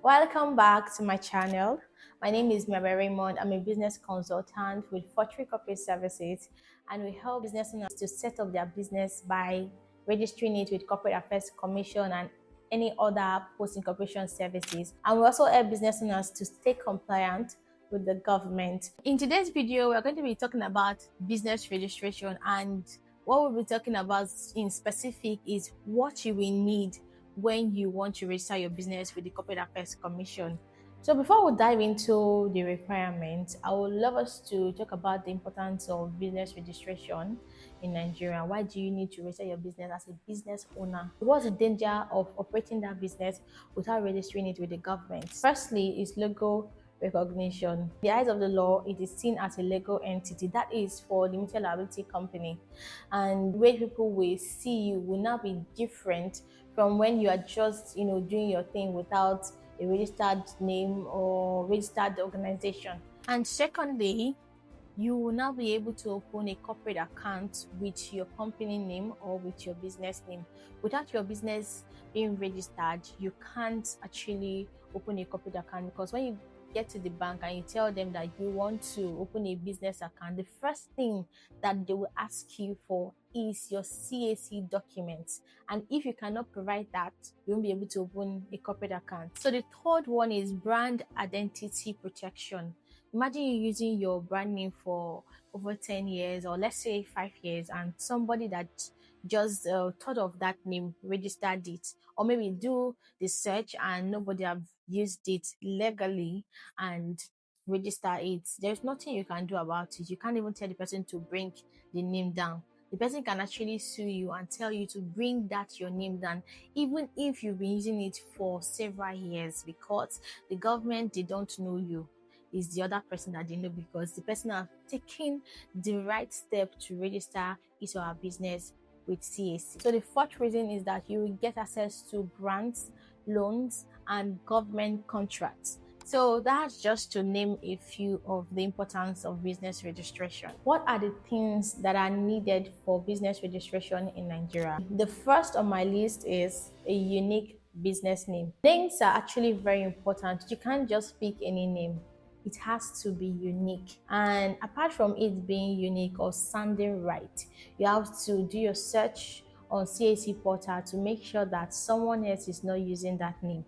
Welcome back to my channel. My name is Mabel Raymond. I'm a business consultant with Fortreal Corporate Services, and we help business owners to set up their business by registering it with Corporate Affairs Commission and any other post incorporation services. And we also help business owners to stay compliant with the government. In today's video, we're going to be talking about business registration, and what we'll be talking about in specific is what you will need when you want to register your business with the Corporate Affairs Commission. So before we dive into the requirements, I would love us to talk about the importance of business registration in Nigeria. Why do you need to register your business as a business owner? What's the danger of operating that business without registering it with the government? Firstly, is legal recognition. In the eyes of the law, it is seen as a legal entity, that is for limited liability company, and the way people will see you will now be different from when you are just doing your thing without a registered name or registered organization. And secondly, you will now be able to open a corporate account with your company name or with your business name. Without your business being registered, you can't actually open a corporate account, because when you get to the bank and you tell them that you want to open a business account, the first thing that they will ask you for is your CAC documents. And if you cannot provide that, you won't be able to open a corporate account. So the third one is brand identity protection. Imagine you using your brand name for over 10 years, or let's say 5 years, and somebody that just thought of that name registered it, or maybe do the search and nobody have used it legally and register it. There's nothing you can do about it. You can't even tell the person to bring the name down. The person can actually sue you and tell you to bring that your name down, even if you've been using it for several years, because the government, they don't know you. Is the other person that they know, because the person have taken the right step to register his or her business with CAC. So the fourth reason is that you will get access to grants, loans, and government contracts. So that's just to name a few of the importance of business registration. What are the things that are needed for business registration in Nigeria? The first on my list is a unique business name. Names are actually very important. You can't just pick any name. It has to be unique. And apart from it being unique or sounding right, you have to do your search on CAC portal to make sure that someone else is not using that name.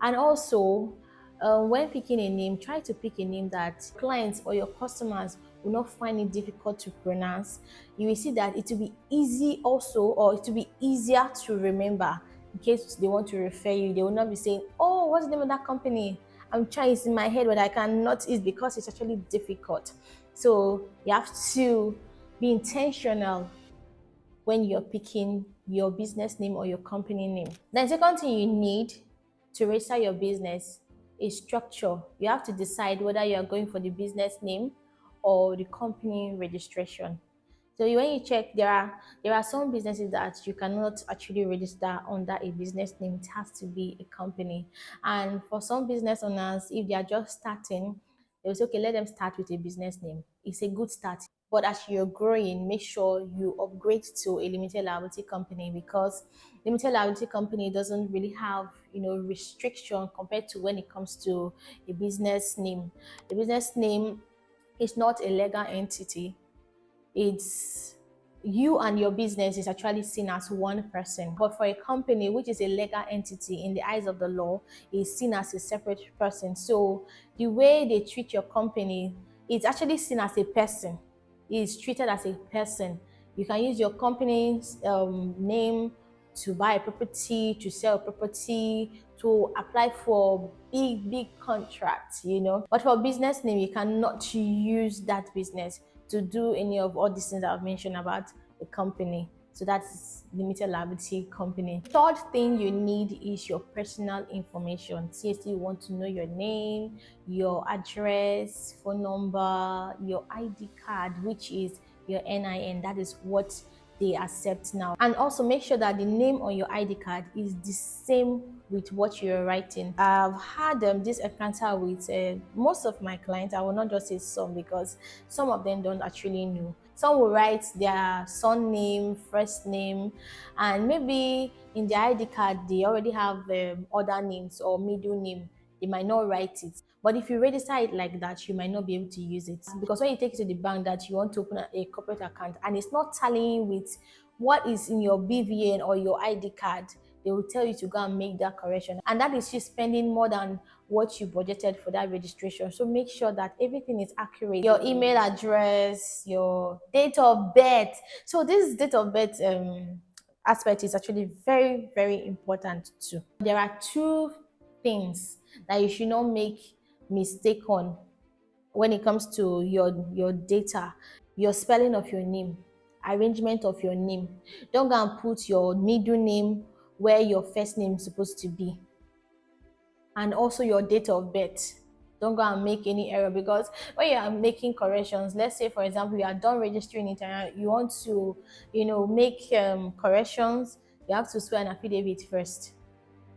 And also, when picking a name, try to pick a name that clients or your customers will not find it difficult to pronounce. You will see that it will be easy also, or it will be easier to remember in case they want to refer you. They will not be saying, "Oh, what's the name of that company? I'm trying, it's in my head, but I cannot," it's because it's actually difficult. So you have to be intentional when you're picking your business name or your company name. Then second thing you need to register your business is structure. You have to decide whether you are going for the business name or the company registration. So when you check, there are some businesses that you cannot actually register under a business name. It has to be a company. And for some business owners, if they are just starting, they will say, okay, let them start with a business name. It's a good start. But as you're growing, make sure you upgrade to a limited liability company, because limited liability company doesn't really have restriction compared to when it comes to a business name. A business name is not a legal entity. It's you and your business is actually seen as one person. But for a company, which is a legal entity in the eyes of the law, is seen as a separate person. So the way they treat your company, it's actually seen as a person. It's treated as a person. You can use your company's name to buy a property, to sell a property, to apply for big contracts, But for business name, you cannot use that business to do any of all these things I've mentioned about the company. So that's limited liability company. Third thing you need is your personal information. Seriously, you want to know your name, your address, phone number, your ID card, which is your NIN. That is what they accept now. And also make sure that the name on your ID card is the same with what you're writing. I've had this encounter with most of my clients. I will not just say some, because some of them don't actually know. Some will write their son name, first name, and maybe in their ID card they already have other names or middle name. they might not write it. But if you register it like that, you might not be able to use it. Because when you take it to the bank that you want to open a corporate account and it's not tallying with what is in your BVN or your ID card, they will tell you to go and make that correction. And that is you spending more than what you budgeted for that registration. So make sure that everything is accurate. Your email address, your date of birth. So this date of birth aspect is actually very, very important too. There are two things that you should not make mistake on when it comes to your data: your spelling of your name, arrangement of your name. Don't go and put your middle name where your first name is supposed to be, and also your date of birth. Don't go and make any error, because when you are making corrections, let's say for example you are done registering it and you want to make corrections, you have to swear an affidavit first.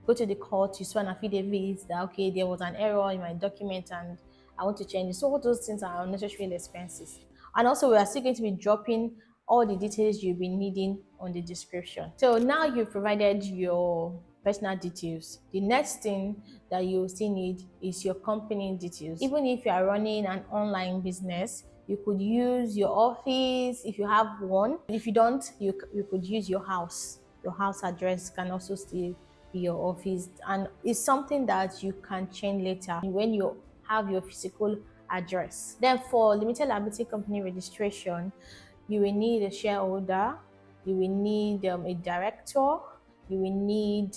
Go to the court, you swear an affidavit that okay, there was an error in my document and I want to change it. So all those things are unnecessary expenses. And also we are still going to be dropping all the details you'll be needing on the description. So now you've provided your personal details. The next thing that you still need is your company details. Even if you are running an online business, you could use your office if you have one. If you don't, you could use your house. Your house address can also still be your office, and it's something that you can change later when you have your physical address. Then for limited liability company registration, you will need a shareholder, you will need a director, you will need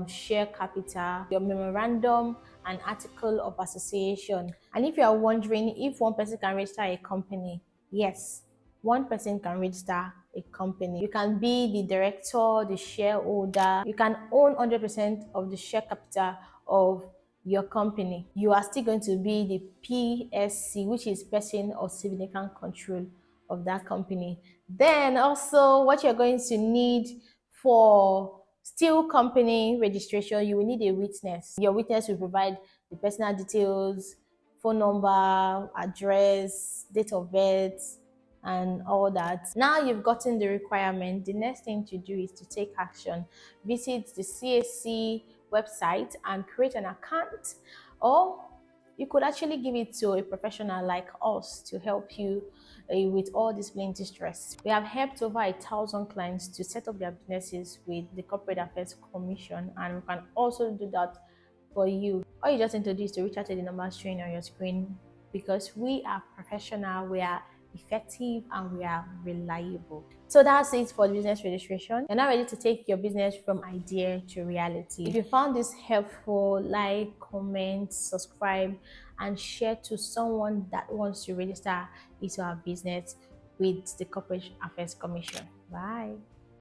share capital, your memorandum, and article of association. And if you are wondering if one person can register a company, yes, one person can register a company. You can be the director, the shareholder. You can own 100% of the share capital of your company. You are still going to be the PSC, which is person of significant control of that company. Then also what you're going to need for still company registration, you will need a witness. Your witness will provide the personal details, phone number, address, date of birth, and all that. Now you've gotten the requirement, the next thing to do is to take action. Visit the CAC website and create an account, or you could actually give it to a professional like us to help you with all this plenty stress. We have helped over 1,000 clients to set up their businesses with the Corporate Affairs Commission, and we can also do that for you. All you just need to do is to reach out to the number showing on your screen, because we are professional, we are effective, and we are reliable. So that's it for business registration. You're now ready to take your business from idea to reality. If you found this helpful, like, comment, subscribe, and share to someone that wants to register into our business with the Corporate Affairs Commission. Bye.